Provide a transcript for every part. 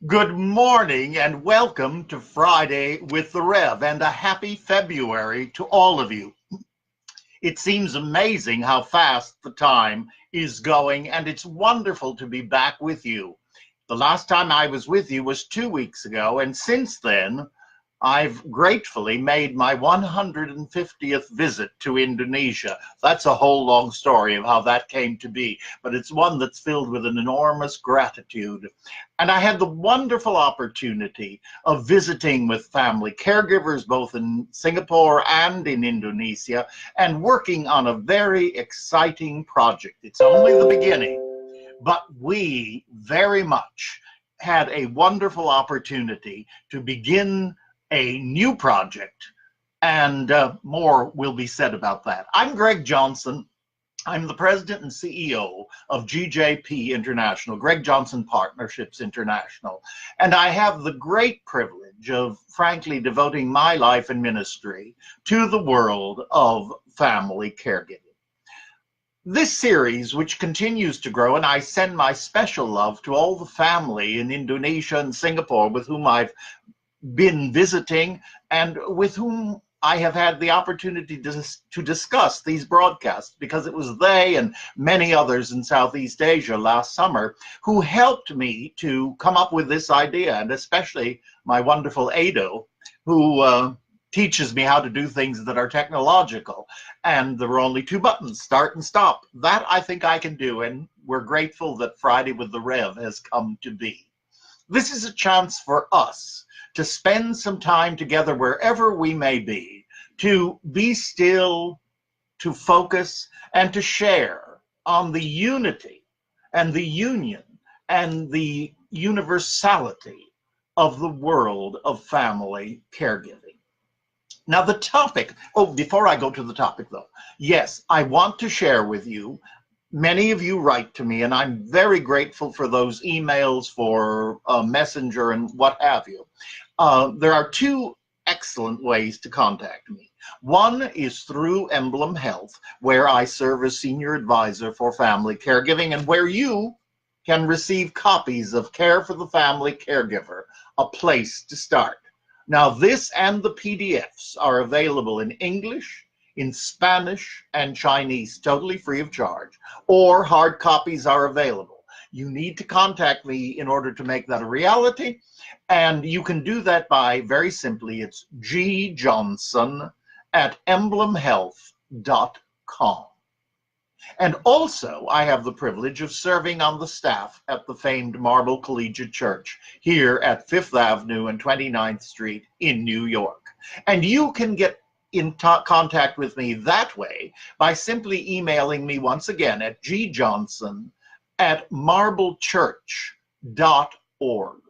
Good morning and welcome to Friday with the Rev, and a happy February to all of you. It seems amazing how fast the time is going, and it's wonderful to be back with you. The last time I was with you was 2 weeks ago, and since then, I've gratefully made my 150th visit to Indonesia. That's a whole long story of how that came to be, but it's one that's filled with an enormous gratitude. And I had the wonderful opportunity of visiting with family caregivers both in Singapore and in Indonesia, and working on a very exciting project. It's only the beginning, but we very much had a wonderful opportunity to begin a new project, and more will be said about that. I'm Greg Johnson. I'm the president and CEO of GJP International, Greg Johnson Partnerships International, and I have the great privilege of, frankly, devoting my life and ministry to the world of family caregiving. This series, which continues to grow, and I send my special love to all the family in Indonesia and Singapore with whom I've been visiting and with whom I have had the opportunity to discuss these broadcasts, because it was they and many others in Southeast Asia last summer who helped me to come up with this idea, and especially my wonderful Ado, who teaches me how to do things that are technological. And there were only two buttons, start and stop. That I think I can do, and we're grateful that Friday with the Rev has come to be. This is a chance for us to spend some time together wherever we may to be still, to focus, and to share on the unity and the union and the universality of the world of family caregiving. Now, the topic, before I go to the topic though, yes, I want to share with you. Many of you write to me, and I'm very grateful for those emails, for Messenger and what have you. There are two excellent ways to contact me. One is through Emblem Health, where I serve as senior advisor for family caregiving, and where you can receive copies of Care for the Family Caregiver, a place to start. Now, this and the PDFs are available in English, in Spanish, and Chinese, totally free of charge, or hard copies are available. You need to contact me in order to make that a reality, and you can do that by, very simply, it's gjohnson@emblemhealth.com. And also, I have the privilege of serving on the staff at the famed Marble Collegiate Church here at 5th Avenue and 29th Street in New York. And you can get in contact with me that way by simply emailing me once again at gjohnson@marblechurch.org.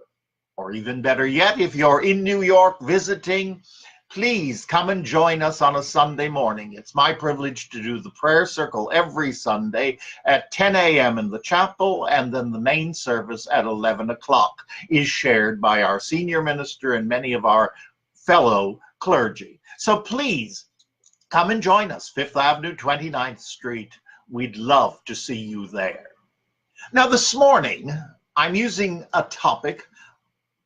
Or even better yet, if you're in New York visiting, please come and join us on a Sunday morning. It's my privilege to do the prayer circle every Sunday at 10 a.m. in the chapel, and then the main service at 11 o'clock is shared by our senior minister and many of our fellow clergy. So please come and join us, 5th Avenue, 29th Street. We'd love to see you there. Now, this morning, I'm using a topic,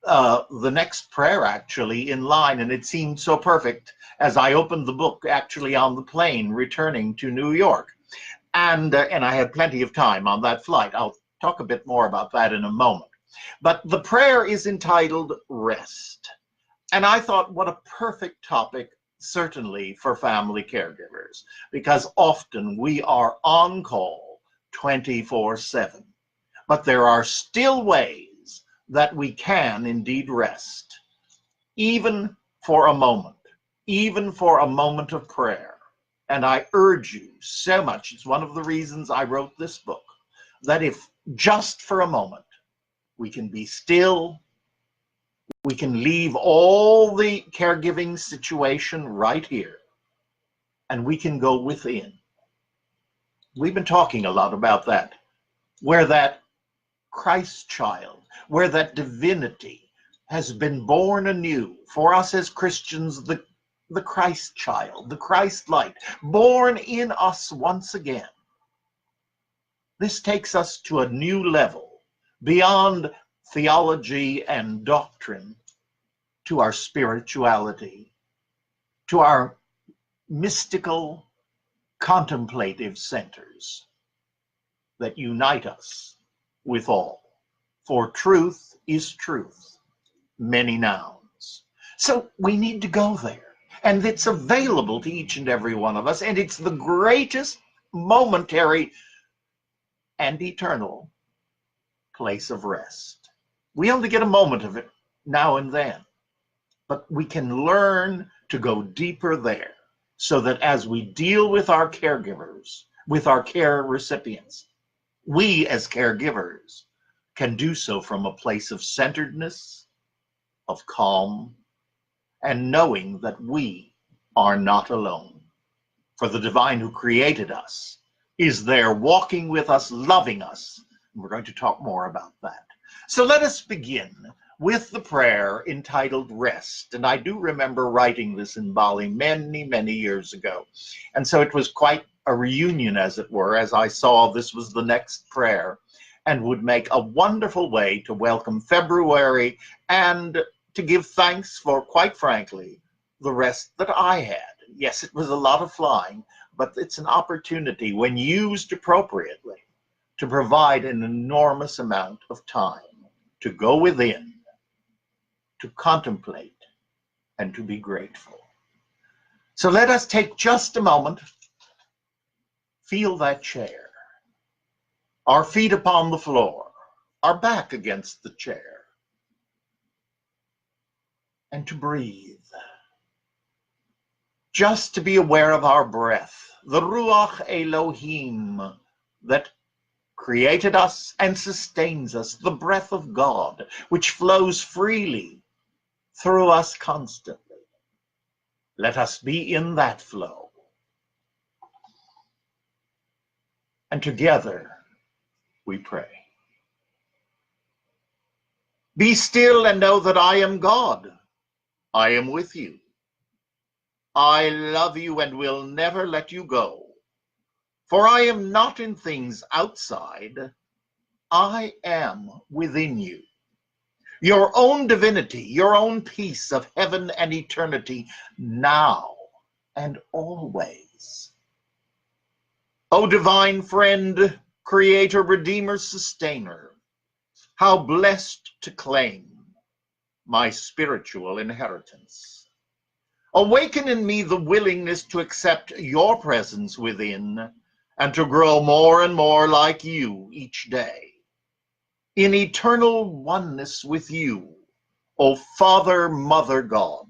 the next prayer actually in line, and it seemed so perfect as I opened the book actually on the plane returning to New York. And I had plenty of time on that flight. I'll talk a bit more about that in a moment. But the prayer is entitled Rest. And I thought, what a perfect topic, certainly for family caregivers, because often we are on call 24/7. But there are still ways that we can indeed rest, even for a moment of prayer. And I urge you so much, it's one of the reasons I wrote this book, that if just for a moment we can be still, we can leave all the caregiving situation right here, and we can go within. We've been talking a lot about that, where that Christ child, where that divinity has been born anew for us as Christians, the Christ child, the Christ light, born in us once again. This takes us to a new level, beyond theology and doctrine to our spirituality, to our mystical, contemplative centers that unite us with all. For truth is truth, many nouns. So we need to go there. And it's available to each and every one of us. And it's the greatest momentary and eternal place of rest. We only get a moment of it now and then. But we can learn to go deeper there so that as we deal with our caregivers, with our care recipients, we as caregivers can do so from a place of centeredness, of calm, and knowing that we are not alone. For the divine who created us is there walking with us, loving us. And we're going to talk more about that. So let us begin with the prayer entitled Rest. And I do remember writing this in Bali many, many years ago. And so it was quite a reunion, as it were, as I saw this was the next prayer and would make a wonderful way to welcome February and to give thanks for, quite frankly, the rest that I had. Yes, it was a lot of flying, but it's an opportunity, when used appropriately, to provide an enormous amount of time to go within, to contemplate, and to be grateful. So let us take just a moment, feel that chair, our feet upon the floor, our back against the chair, and to breathe. Just to be aware of our breath, the Ruach Elohim that created us and sustains us, the breath of God, which flows freely through us constantly. Let us be in that flow. And together we pray. Be still and know that I am God. I am with you. I love you and will never let you go. For I am not in things outside. I am within you. Your own divinity, your own peace of heaven and eternity, now and always. O divine friend, creator, redeemer, sustainer, how blessed to claim my spiritual inheritance. Awaken in me the willingness to accept your presence within and to grow more and more like you each day. In eternal oneness with you, O Father, Mother, God.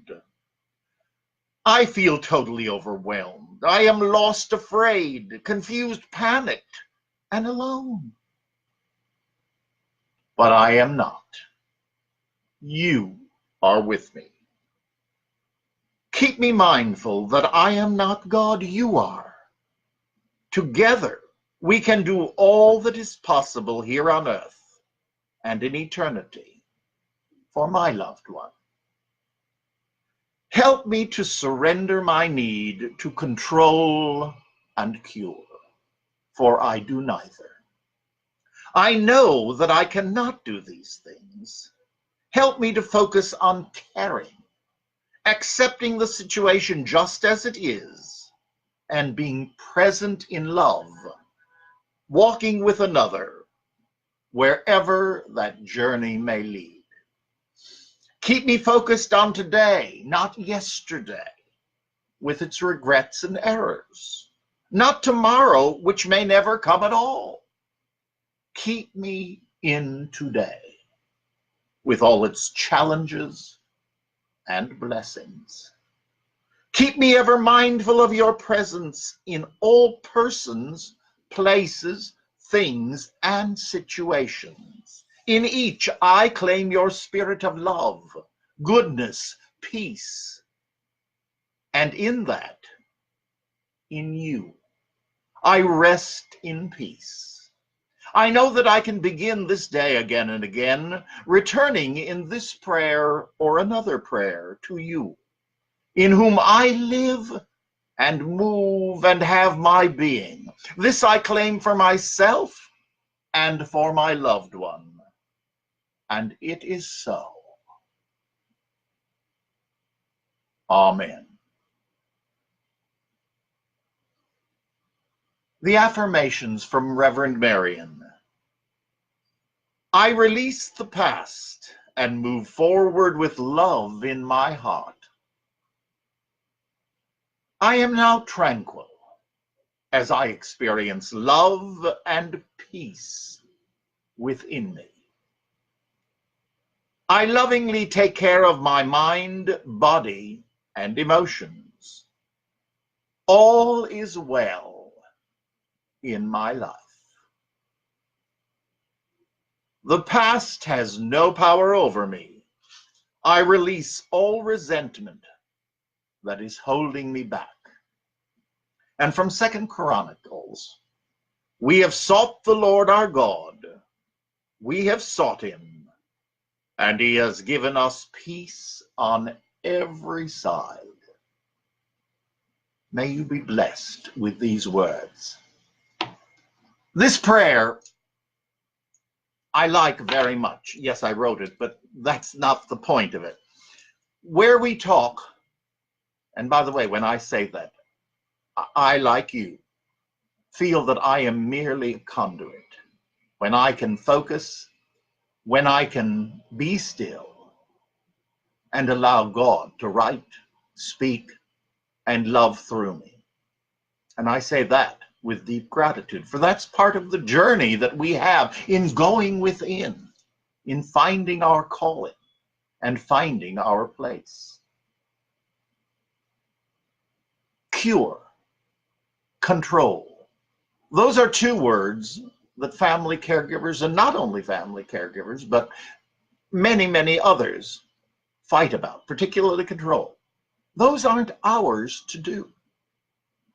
I feel totally overwhelmed. I am lost, afraid, confused, panicked, and alone. But I am not. You are with me. Keep me mindful that I am not God, you are. Together, we can do all that is possible here on earth and in eternity for my loved one. Help me to surrender my need to control and cure, for I do neither. I know that I cannot do these things. Help me to focus on caring, accepting the situation just as it is, and being present in love, walking with another wherever that journey may lead. Keep me focused on today, not yesterday, with its regrets and errors, not tomorrow, which may never come at all. Keep me in today, with all its challenges and blessings. Keep me ever mindful of your presence in all persons, places, things, and situations. In each, I claim your spirit of love, goodness, peace. And in that, in you, I rest in peace. I know that I can begin this day again and again, returning in this prayer or another prayer to you, in whom I live and move and have my being. This I claim for myself and for my loved one. and it is so. Amen. The affirmations from Reverend Marion. I release the past and move forward with love in my heart. I am now tranquil as I experience love and peace within me. I lovingly take care of my mind, body, and emotions. All is well in my life. The past has no power over me. I release all resentment that is holding me back. And from 2 Chronicles, we have sought the Lord our God. We have sought him, and he has given us peace on every side. May you be blessed with these words. This prayer I like very much. Yes, I wrote it, but that's not the point of it. Where we talk, and by the way, when I say that, I, like you, feel that I am merely a conduit. When I can focus, when I can be still and allow God to write, speak, and love through me. And I say that with deep gratitude, for that's part of the journey that we have in going within, in finding our calling and finding our place. Cure, control. Those are two words that family caregivers, and not only family caregivers, but many, many others fight about, particularly control. Those aren't ours to do.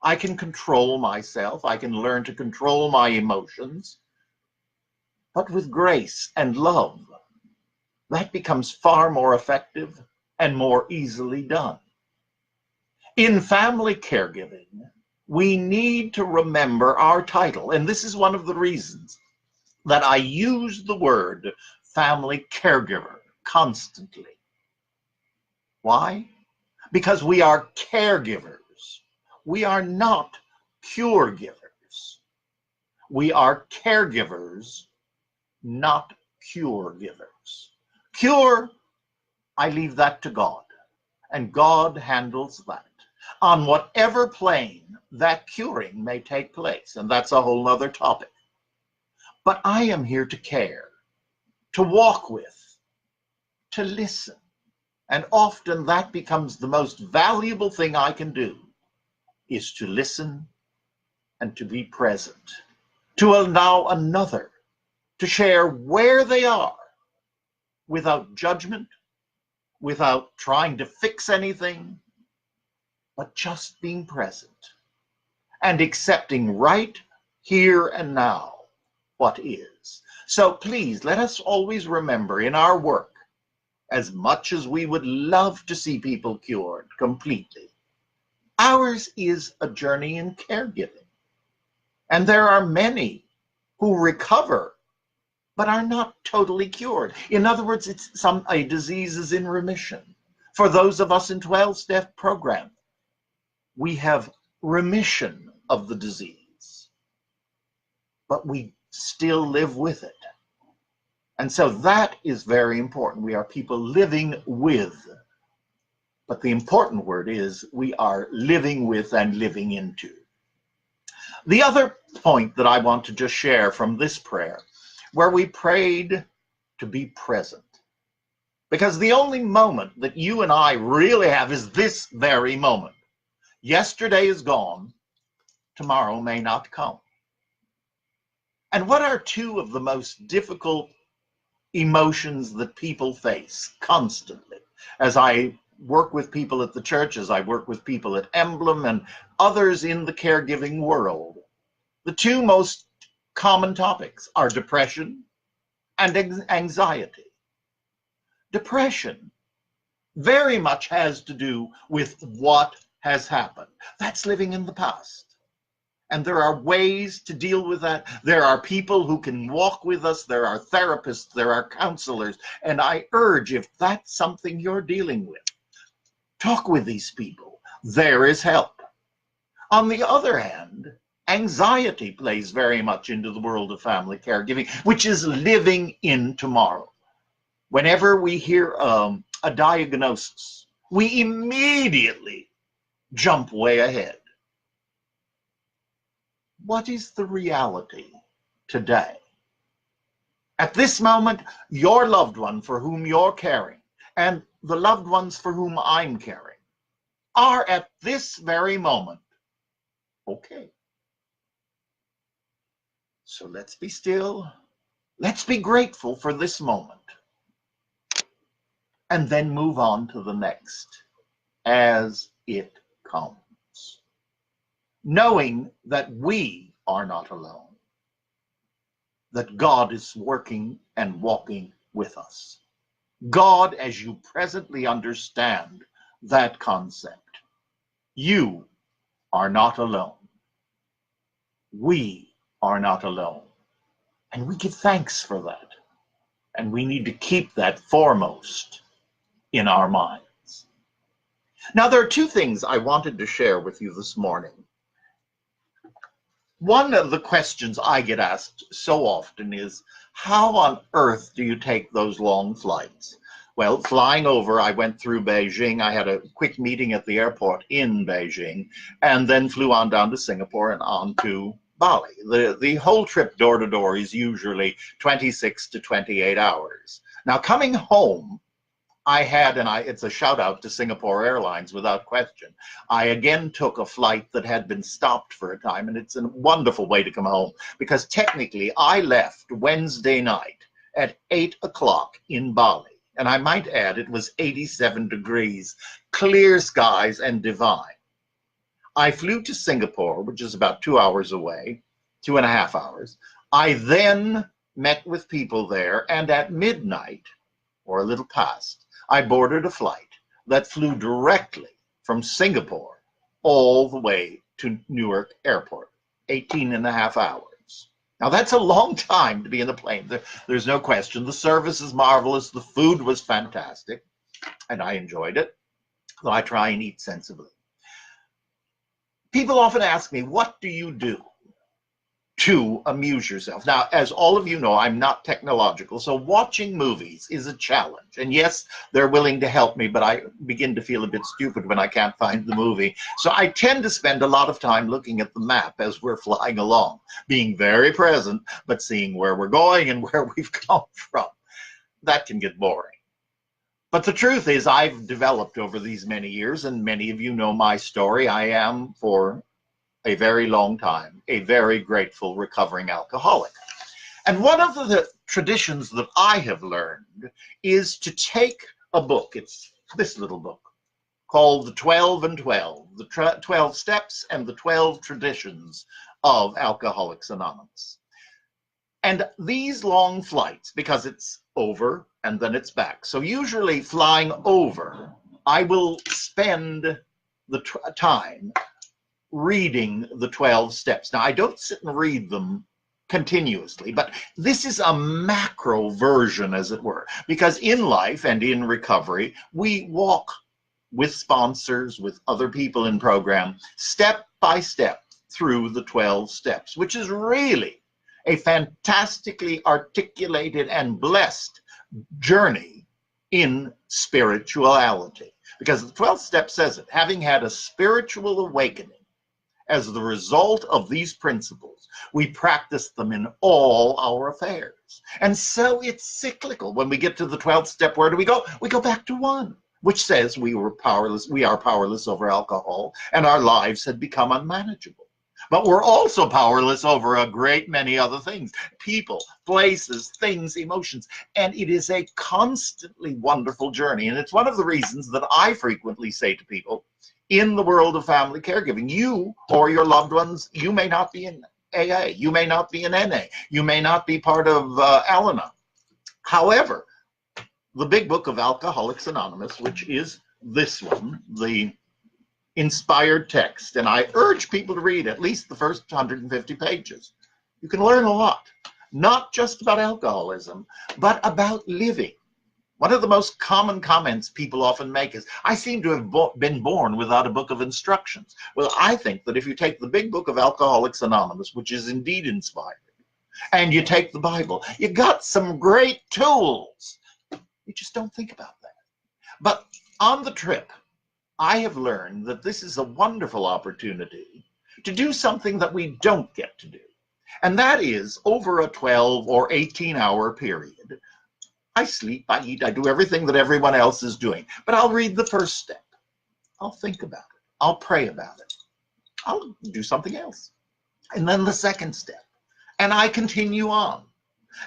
I can control myself. I can learn to control my emotions. But with grace and love, that becomes far more effective and more easily done. In family caregiving, we need to remember our title. And this is one of the reasons that I use the word family caregiver constantly. Why? Because we are caregivers. We are not cure givers. We are caregivers, not cure givers. Cure, I leave that to God, and God handles that. On whatever plane that curing may take place, and that's a whole other topic. But I am here to care, to walk with, to listen. And often that becomes the most valuable thing I can do, is to listen and to be present, to allow another to share where they are without judgment, without trying to fix anything, but just being present and accepting right here and now what is. So please let us always remember in our work, as much as we would love to see people cured completely, ours is a journey in caregiving. And there are many who recover but are not totally cured. In other words, a disease is in remission. For those of us in 12-step program, we have remission of the disease, but we still live with it. And so that is very important. We are people living with. But the important word is we are living with and living into. The other point that I want to just share from this prayer, where we prayed to be present. Because the only moment that you and I really have is this very moment. Yesterday is gone. Tomorrow may not come. And what are two of the most difficult emotions that people face constantly? As I work with people at the church, as I work with people at Emblem and others in the caregiving world, the two most common topics are depression and anxiety. Depression very much has to do with what has happened. That's living in the past. And there are ways to deal with that. There are people who can walk with us. There are therapists. There are counselors. And I urge, if that's something you're dealing with, talk with these people. There is help. On the other hand, anxiety plays very much into the world of family caregiving, which is living in tomorrow. Whenever we hear a diagnosis, we immediately jump way ahead. What is the reality today? At this moment, your loved one for whom you're caring and the loved ones for whom I'm caring are at this very moment okay. So let's be still. Let's be grateful for this moment. And then move on to the next as it comes. Knowing that we are not alone, that God is working and walking with us. God, as you presently understand that concept, you are not alone. We are not alone. And we give thanks for that. And we need to keep that foremost in our minds. Now, there are two things I wanted to share with you this morning. One of the questions I get asked so often is, how on earth do you take those long flights? Well, flying over, I went through Beijing. I had a quick meeting at the airport in Beijing, and then flew on down to Singapore and on to Bali. The whole trip door to door is usually 26 to 28 hours. Now, coming home, I had, and it's a shout out to Singapore Airlines without question. I again took a flight that had been stopped for a time, and it's a wonderful way to come home because technically I left Wednesday night at 8 o'clock in Bali. And I might add, it was 87 degrees, clear skies and divine. I flew to Singapore, which is about 2 hours away, 2.5 hours. I then met with people there, and at midnight, or a little past, I boarded a flight that flew directly from Singapore all the way to Newark Airport, 18.5 hours. Now, that's a long time to be in the plane. There's no question. The service is marvelous. The food was fantastic, and I enjoyed it, though I try and eat sensibly. People often ask me, what do you do to amuse yourself? Now, as all of you know, I'm not technological, so watching movies is a challenge. And yes, they're willing to help me, but I begin to feel a bit stupid when I can't find the movie. So I tend to spend a lot of time looking at the map as we're flying along, being very present, but seeing where we're going and where we've come from. That can get boring. But the truth is, I've developed over these many years, and many of you know my story. I am, for a very long time, a very grateful recovering alcoholic. And one of the traditions that I have learned is to take a book, it's this little book, called The 12 and 12, the 12 Steps and the 12 Traditions of Alcoholics Anonymous. And these long flights, because it's over and then it's back, so usually flying over, I will spend the time reading the 12 steps. Now, I don't sit and read them continuously, but this is a macro version, as it were, because in life and in recovery, we walk with sponsors, with other people in program, step by step through the 12 steps, which is really a fantastically articulated and blessed journey in spirituality. Because the 12th step says it, having had a spiritual awakening, as the result of these principles, we practice them in all our affairs. And so it's cyclical. When we get to the 12th step, where do we go? We go back to 1, which says we are powerless over alcohol, and our lives had become unmanageable. But we're also powerless over a great many other things: people, places, things, emotions. And it is a constantly wonderful journey. And it's one of the reasons that I frequently say to people, in the world of family caregiving, you or your loved ones, you may not be in AA, you may not be in NA, you may not be part of Al-Anon. However, the big book of Alcoholics Anonymous, which is this one, the inspired text, and I urge people to read at least the first 150 pages. You can learn a lot, not just about alcoholism, but about living. One of the most common comments people often make is, I seem to have been born without a book of instructions. Well, I think that if you take the big book of Alcoholics Anonymous, which is indeed inspiring, and you take the Bible, you got some great tools. You just don't think about that. But on the trip, I have learned that this is a wonderful opportunity to do something that we don't get to do. And that is, over a 12 or 18-hour period, I sleep, I eat, I do everything that everyone else is doing. But I'll read the first step. I'll think about it. I'll pray about it. I'll do something else. And then the second step. And I continue on.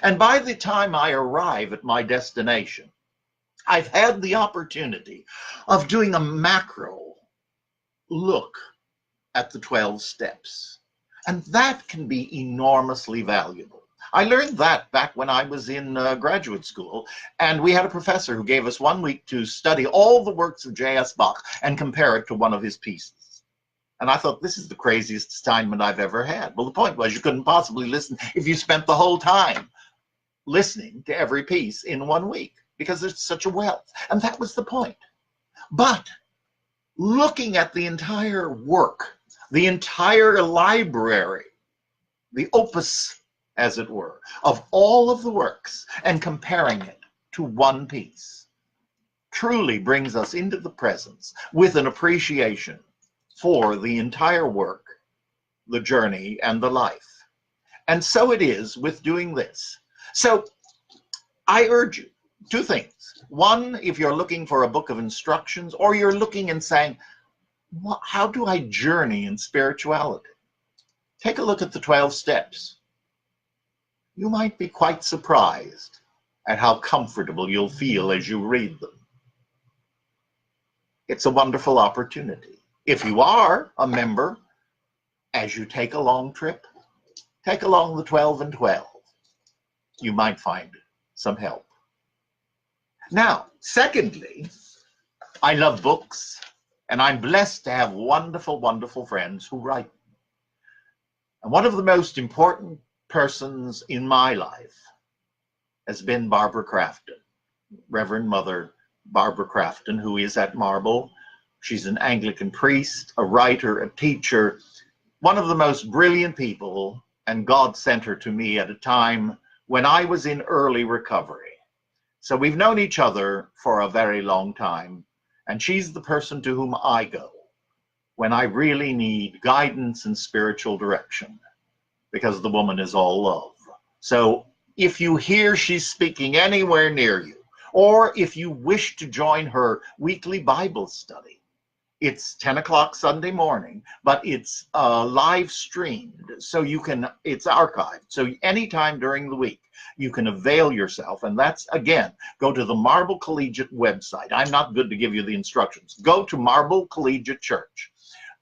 And by the time I arrive at my destination, I've had the opportunity of doing a macro look at the 12 steps. And that can be enormously valuable. I learned that back when I was in graduate school, and we had a professor who gave us 1 week to study all the works of J.S. Bach and compare it to one of his pieces. And I thought, this is the craziest assignment I've ever had. Well, the point was, you couldn't possibly listen if you spent the whole time listening to every piece in 1 week, because there's such a wealth. And that was the point. But looking at the entire work, the entire library, the opus, as it were, of all of the works, and comparing it to one piece, truly brings us into the presence with an appreciation for the entire work, the journey, and the life. And so it is with doing this. So I urge you, 2 things. One, if you're looking for a book of instructions, or you're looking and saying, how do I journey in spirituality? Take a look at the 12 steps. You might be quite surprised at how comfortable you'll feel as you read them. It's a wonderful opportunity. If you are a member, as you take a long trip, take along the 12 and 12. You might find some help. Now, secondly, I love books, and I'm blessed to have wonderful, wonderful friends who write. And one of the most important persons in my life has been Barbara Crafton, Reverend Mother Barbara Crafton, who is at Marble. She's an Anglican priest, a writer, a teacher, one of the most brilliant people, and God sent her to me at a time when I was in early recovery. So we've known each other for a very long time, and she's the person to whom I go when I really need guidance and spiritual direction, because the woman is all love. So if you hear she's speaking anywhere near you, or if you wish to join her weekly Bible study, it's 10 o'clock Sunday morning, but it's live streamed, so you can, it's archived. So anytime during the week, you can avail yourself. And that's, again, go to the Marble Collegiate website. I'm not good to give you the instructions. Go to Marble Collegiate Church.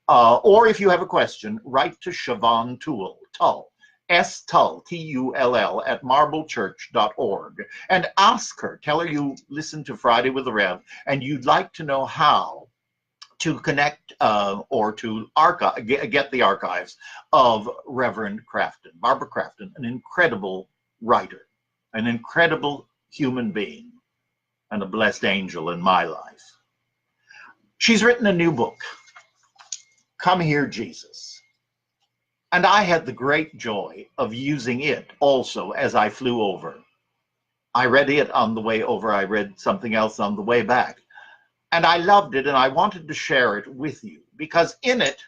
Or if you have a question, write to Siobhan Tull, S-Tull, T-U-L-L, at marblechurch.org, and ask her, tell her you listen to Friday with the Rev, and you'd like to know how to connect or to archive, get the archives of Reverend Crafton, Barbara Crafton, an incredible writer, an incredible human being, and a blessed angel in my life. She's written a new book, Come Here, Jesus. And I had the great joy of using it also as I flew over. I read it on the way over. I read something else on the way back. And I loved it, and I wanted to share it with you, because in it,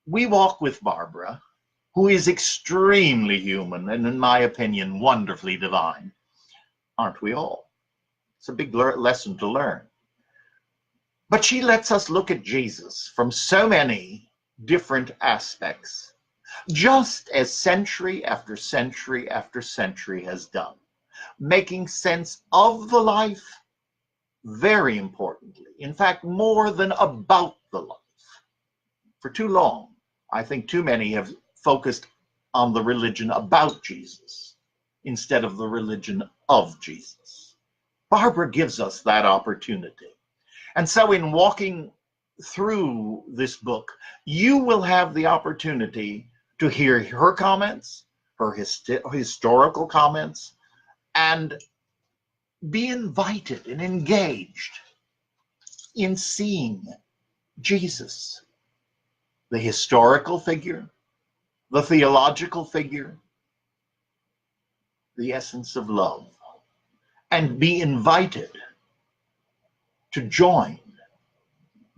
we walk with Barbara, who is extremely human and, in my opinion, wonderfully divine. Aren't we all? It's a big lesson to learn. But she lets us look at Jesus from so many different aspects, just as century after century after century has done, making sense of the life, very importantly, in fact, more than about the life. For too long, I think too many have focused on the religion about Jesus instead of the religion of Jesus. Barbara gives us that opportunity. And so in walking through this book, you will have the opportunity to hear her comments, her historical comments, and be invited and engaged in seeing Jesus, the historical figure, the theological figure, the essence of love, and be invited to join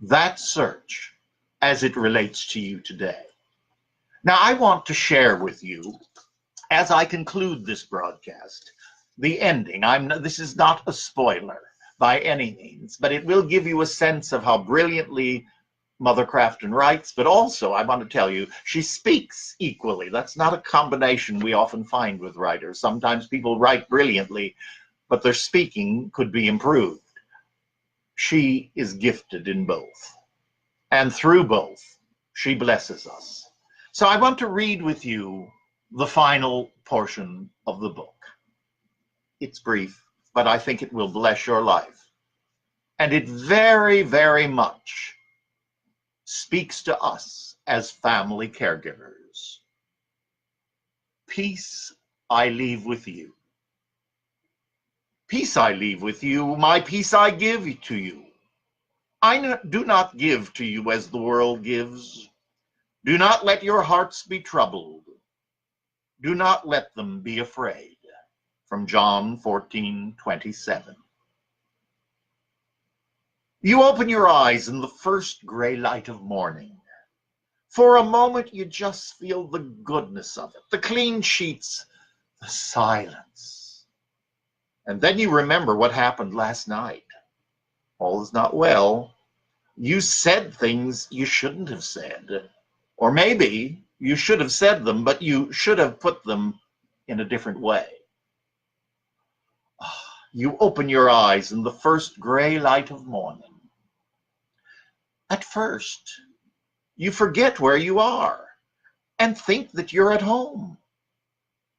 that search as it relates to you today. Now, I want to share with you, as I conclude this broadcast, the ending. This is not a spoiler by any means, but it will give you a sense of how brilliantly Mother Crafton writes, but also I want to tell you, she speaks equally. That's not a combination we often find with writers. Sometimes people write brilliantly, but their speaking could be improved. She is gifted in both, and through both, she blesses us. So I want to read with you the final portion of the book. It's brief, but I think it will bless your life. And it very, very much speaks to us as family caregivers. Peace I leave with you. Peace I leave with you, my peace I give to you. I do not give to you as the world gives. Do not let your hearts be troubled. Do not let them be afraid. From John 14:27. You open your eyes in the first gray light of morning. For a moment, you just feel the goodness of it, the clean sheets, the silence. And then you remember what happened last night. All is not well. You said things you shouldn't have said. Or maybe you should have said them, but you should have put them in a different way. You open your eyes in the first gray light of morning. At first, you forget where you are and think that you're at home.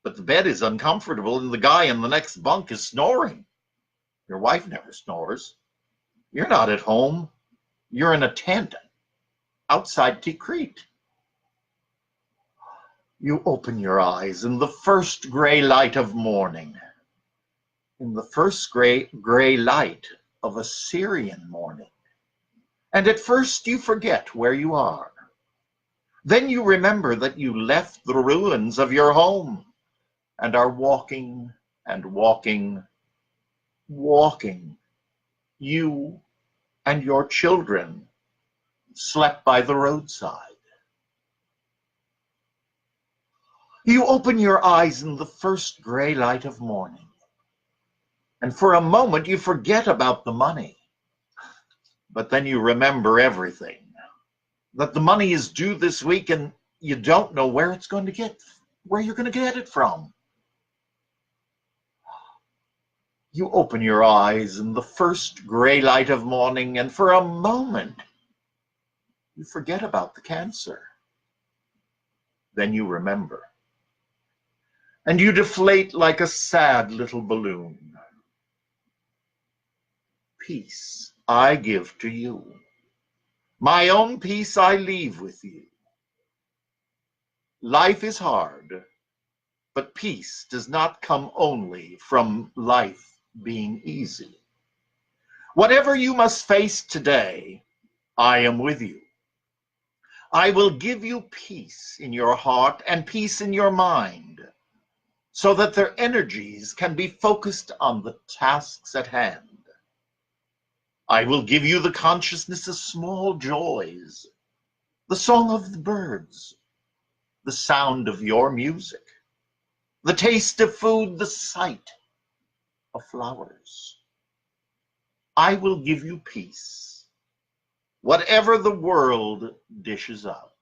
But the bed is uncomfortable and the guy in the next bunk is snoring. Your wife never snores. You're not at home. You're in a tent outside Tikrit. You open your eyes in the first gray light of morning, in the first gray light of a Syrian morning. And at first you forget where you are. Then you remember that you left the ruins of your home and are walking and walking, walking. You and your children slept by the roadside. You open your eyes in the first gray light of morning, and for a moment you forget about the money. But then you remember everything, that the money is due this week and you don't know where you're going to get it from. You open your eyes in the first gray light of morning, and for a moment you forget about the cancer. Then you remember. And you deflate like a sad little balloon. Peace I give to you. My own peace I leave with you. Life is hard, but peace does not come only from life being easy. Whatever you must face today, I am with you. I will give you peace in your heart and peace in your mind, so that their energies can be focused on the tasks at hand. I will give you the consciousness of small joys, the song of the birds, the sound of your music, the taste of food, the sight of flowers. I will give you peace, whatever the world dishes out.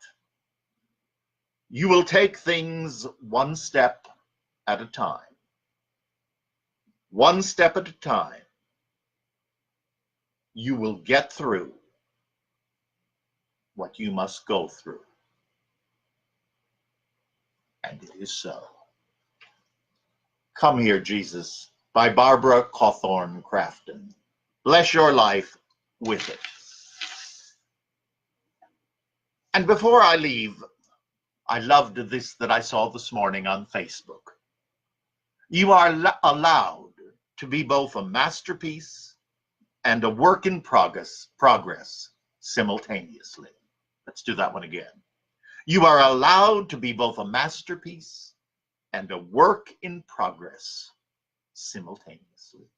You will take things one step at a time. One step at a time. You will get through what you must go through. And it is so. Come Here, Jesus, by Barbara Cawthorne Crafton. Bless your life with it. And before I leave, I loved this that I saw this morning on Facebook. You are allowed to be both a masterpiece and a work in progress simultaneously. Let's do that one again. You are allowed to be both a masterpiece and a work in progress simultaneously.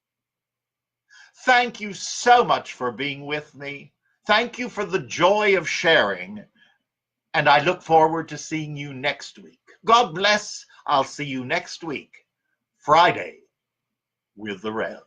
Thank you so much for being with me. Thank you for the joy of sharing. And I look forward to seeing you next week. God bless. I'll see you next week, Friday, with the Rev.